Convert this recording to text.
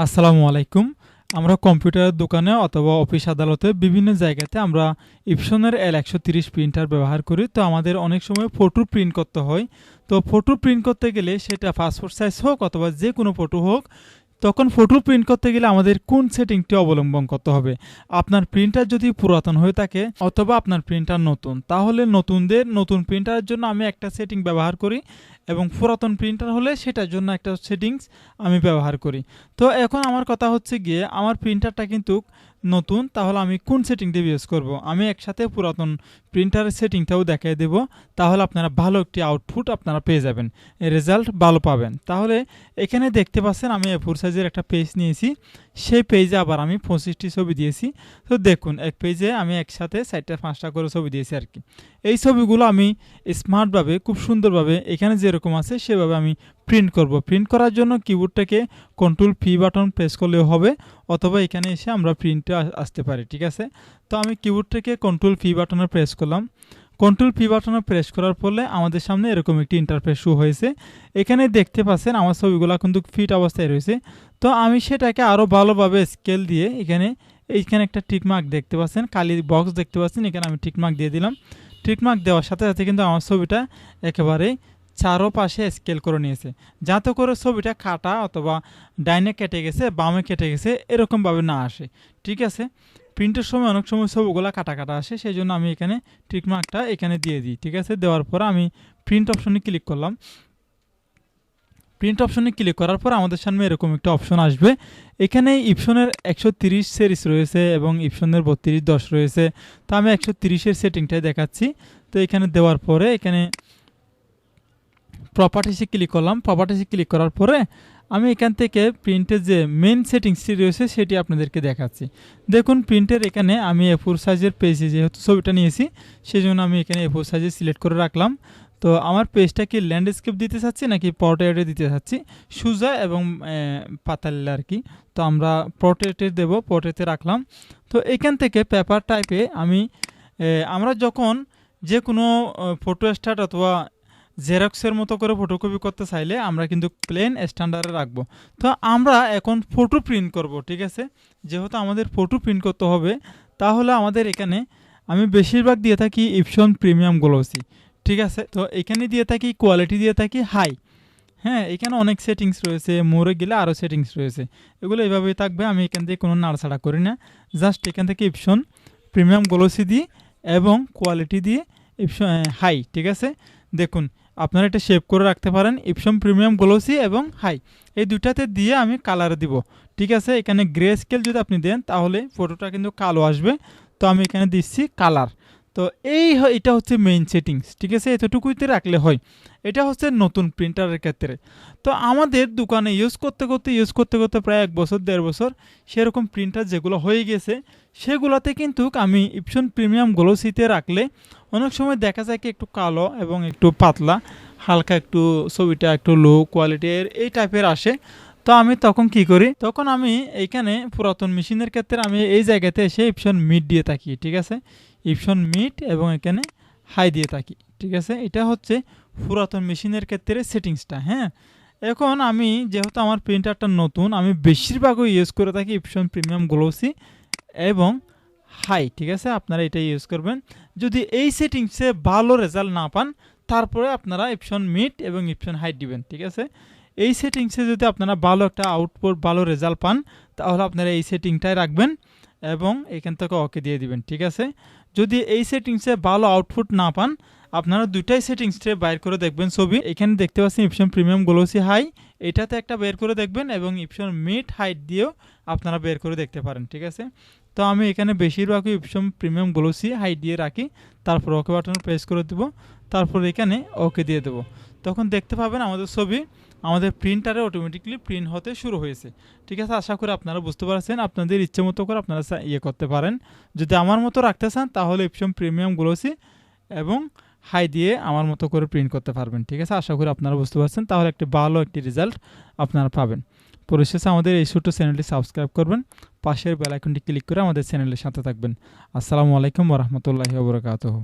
আসসালামু আলাইকুম। আমরা কম্পিউটারের দোকানে অথবা অফিস আদালতে বিভিন্ন জায়গাতে আমরা ইপসনের L130 প্রিন্টার ব্যবহার করি। তো আমাদের অনেক সময় ফটো প্রিন্ট করতে হয়। তো ফটো প্রিন্ট করতে গেলে সেটা পাসপোর্ট সাইজ হোক অথবা যে কোনো ফটো হোক, তখন ফটো প্রিন্ট করতে গেলে আমাদের কোন সেটিংটি অবলম্বন করতে হবে? আপনার প্রিন্টার যদি পুরাতন হয়ে থাকে অথবা আপনার প্রিন্টার নতুন, তাহলে নতুনদের নতুন প্রিন্টারের জন্য আমি একটা সেটিং ব্যবহার করি এবং পুরাতন প্রিন্টার হলে সেটার জন্য একটা সেটিংস আমি ব্যবহার করি। তো এখন আমার কথা হচ্ছে গিয়ে আমার প্রিন্টারটা কিন্তু নতুন, তাহলে আমি কোন সেটিংটি ইউজ করব? আমি একসাথে পুরাতন প্রিন্টারের সেটিংটাও দেখিয়ে দেব, তাহলে আপনারা ভালো একটি আউটপুট আপনারা পেয়ে যাবেন, রেজাল্ট ভালো পাবেন। তাহলে এখানে দেখতে পাচ্ছেন আমি A4 সাইজের একটা পেজ নিয়েছি, সেই পেজে আবার আমি 25টি ছবি দিয়েছি। তো দেখুন, এক পেজে আমি একসাথে 4টা-5টা করে ছবি দিয়েছি আর কি। এই ছবিগুলো আমি স্মার্টভাবে খুব সুন্দরভাবে এখানে যেরকম আছে সেভাবে আমি প্রিন্ট করব। প্রিন্ট করার জন্য কিবোর্ডটাকে Ctrl+P বাটন প্রেস করলেও হবে, অথবা এখানে এসে আমরা প্রিন্টে আসতে পারি, ঠিক আছে? তো আমি কিবোর্ডটাকে Ctrl+P বাটনে প্রেস করলাম। Ctrl+P বাটনে প্রেস করার ফলে আমাদের সামনে এরকম একটি ইন্টারফেস শো হয়েছে। এখানে দেখতে পাচ্ছেন আমার ছবিগুলো কিন্তু ফিট অবস্থায় রয়েছে। তো আমি সেটাকে আরও ভালোভাবে স্কেল দিয়ে এইখানে একটা টিক মার্ক দেখতে পাচ্ছেন, কালি বক্স দেখতে পাচ্ছেন, এখানে আমি টিক মার্ক দিয়ে দিলাম। টিক মার্ক দেওয়ার সাথে সাথে কিন্তু আমার ছবিটা একেবারে চারোপাশে স্কেল করে নিয়েছে, যাতে করে ছবিটা কাটা অথবা ডাইনে কেটে গেছে বামে কেটে গেছে এরকমভাবে না আসে, ঠিক আছে? প্রিন্টের সময় অনেক সময় ছবিগুলো কাটা কাটা আসে, সেই জন্য আমি এখানে টিক মার্কটা এখানে দিয়ে দিই, ঠিক আছে? দেওয়ার পর আমি প্রিন্ট অপশনে ক্লিক করলাম। প্রিন্ট অপশনে ক্লিক করার পর আমাদের সামনে এরকম একটা অপশন আসবে। এখানে ইপসনের 130 সিরিজ রয়েছে এবং ইপসনের 3210 রয়েছে। তো আমি 130-এর সেটিংটাই দেখাচ্ছি। তো এখানে দেওয়ার পরে এখানে প্রপার্টিসে ক্লিক করলাম। প্রপার্টিসে ক্লিক করার পরে আমি এখান থেকে প্রিন্টের যে মেন সেটিংসটি রয়েছে সেটি আপনাদেরকে দেখাচ্ছি। দেখুন, প্রিন্টের এখানে আমি A4 সাইজের পেজে যেহেতু ছবিটা নিয়েছি, সেই জন্য আমি এখানে A4 সাইজে সিলেক্ট করে রাখলাম। তো আমার পেজটা কি ল্যান্ডস্কেপ দিতে চাচ্ছি নাকি পোর্ট্রেটে দিতে চাচ্ছি, সোজা এবং পাতালে আর কি। তো আমরা পোর্ট্রেটে দেব, পোর্ট্রেটে রাখলাম। তো এখান থেকে পেপার টাইপে আমরা যখন যে কোনো ফটো স্টার্ট অথবা জেরক্সের মতো করে ফটোকপি করতে চাইলে আমরা কিন্তু প্লেন স্ট্যান্ডার্ডে রাখবো। তো আমরা এখন ফটো প্রিন্ট করব, ঠিক আছে? যেহেতু আমাদের ফটো প্রিন্ট করতে হবে, তাহলে আমাদের এখানে আমি বেশিরভাগ দিয়ে থাকি ইপসন প্রিমিয়াম গ্লোসি, ঠিক আছে? তো এখানে দিয়ে থাকি কোয়ালিটি দিয়ে থাকি হাই। হ্যাঁ, এখানে অনেক সেটিংস রয়েছে, মোড়ে গেলে আরও সেটিংস রয়েছে, এগুলো এইভাবেই থাকবে। আমি এখান থেকে কোনো নাড়াছাড়া করি না, জাস্ট এখান থেকে ইপসন প্রিমিয়াম গ্লোসি দিই এবং কোয়ালিটি দিয়ে ইপসন হাই, ঠিক আছে? দেখুন, আপনারা এটা সেভ করে রাখতে পারেন, ইপসন প্রিমিয়াম গ্লোসি এবং হাই, এই দুটাতে দিয়ে আমি কালার দিব, ঠিক আছে? এখানে গ্রে স্কেল যদি আপনি দেন তাহলে ফটোটা কিন্তু কালো আসবে। তো আমি এখানে দিচ্ছি কালার। তো এটা হচ্ছে মেইন সেটিংস, ঠিক আছে? এতটুকুইতে রাখলে হয়। এটা হচ্ছে নতুন প্রিন্টারের ক্ষেত্রে। তো আমাদের দোকানে ইউজ করতে করতে প্রায় 1 বছর 1.5 বছর সেরকম প্রিন্টার যেগুলো হয়ে গেছে, সেগুলোতে কিন্তু আমি ইপসন প্রিমিয়াম গ্লোসিতে রাখলে অনেক সময় দেখা যায় কি একটু কালো এবং একটু পাতলা, হালকা একটু ছবিটা একটু লো কোয়ালিটির এই টাইপের আসে। তো আমি তখন কি করি, তখন আমি এইখানে পুরাতন মেশিনের ক্ষেত্রে আমি এই জায়গাতে এসে ইপসন মিড দিয়ে থাকি, ঠিক আছে? ইপসন মিড এবং এখানে হাই দিয়ে থাকি, ঠিক আছে? এটা হচ্ছে পুরাতন মেশিনের ক্ষেত্রে সেটিংসটা। হ্যাঁ, এখন আমি যেহেতু আমার প্রিন্টারটা নতুন, আমি বেশিরভাগই ইউজ করে থাকি ইপসন প্রিমিয়াম গ্লোসি এবং হাই, ঠিক আছে? আপনারা এটা ইউজ করবেন। যদি এই সেটিংসে ভালো রেজাল্ট না পান, তারপরে আপনারা ইপসন মিড এবং ইপসন হাই দিবেন, ঠিক আছে? এই সেটিংসে যদি আপনারা ভালো একটা আউটপুট ভালো রেজাল্ট পান, তাহলে আপনারা এই সেটিংটাই রাখবেন এবং এখান থেকে ওকে দিয়ে দিবেন, ঠিক আছে? যদি এই সেটিংসে ভালো আউটপুট না পান, আপনারা দুইটাই সেটিংসে বাইর করে দেখবেন ছবি। এখানে দেখতে পাচ্ছেন ইপসন প্রিমিয়াম গ্লোসি হাই, এটাতে একটা বের করে দেখবেন এবং ইপসন মিড হাইট দিয়েও আপনারা বের করে দেখতে পারেন, ঠিক আছে? তো আমি এখানে বেশিরভাগই ইপসন প্রিমিয়াম গ্লোসি হাই দিয়ে রাখি, তারপর ওকে বাটন প্রেস করে দেব, তারপর এখানে ওকে দিয়ে দেব। তখন দেখতে পাবেন আমাদের ছবি আমাদের প্রিন্টারে অটোমেটিকলি প্রিন্ট হতে শুরু হয়েছে, ঠিক আছে? আশা করি আপনারা বুঝতে পারছেন। আপনাদের ইচ্ছে মতো করে আপনারা করতে পারেন। যদি আমার মতো রাখতে চান তাহলে ইপসন প্রিমিয়াম গ্লোসি এবং হাই দিয়ে আমার মতো করে প্রিন্ট করতে পারবেন, ঠিক আছে? আশা করি আপনারা বুঝতে পারছেন, তাহলে ভালো একটি রেজাল্ট আপনারা পাবেন। পরিশেষে আমাদের এই ছোট্ট চ্যানেলটি সাবস্ক্রাইব করবেন, পাশের বেল আইকনটি ক্লিক করে আমাদের চ্যানেলের সাথে থাকবেন। আসসালামু আলাইকুম ওয়া রাহমাতুল্লাহি ওয়া বারাকাতুহু।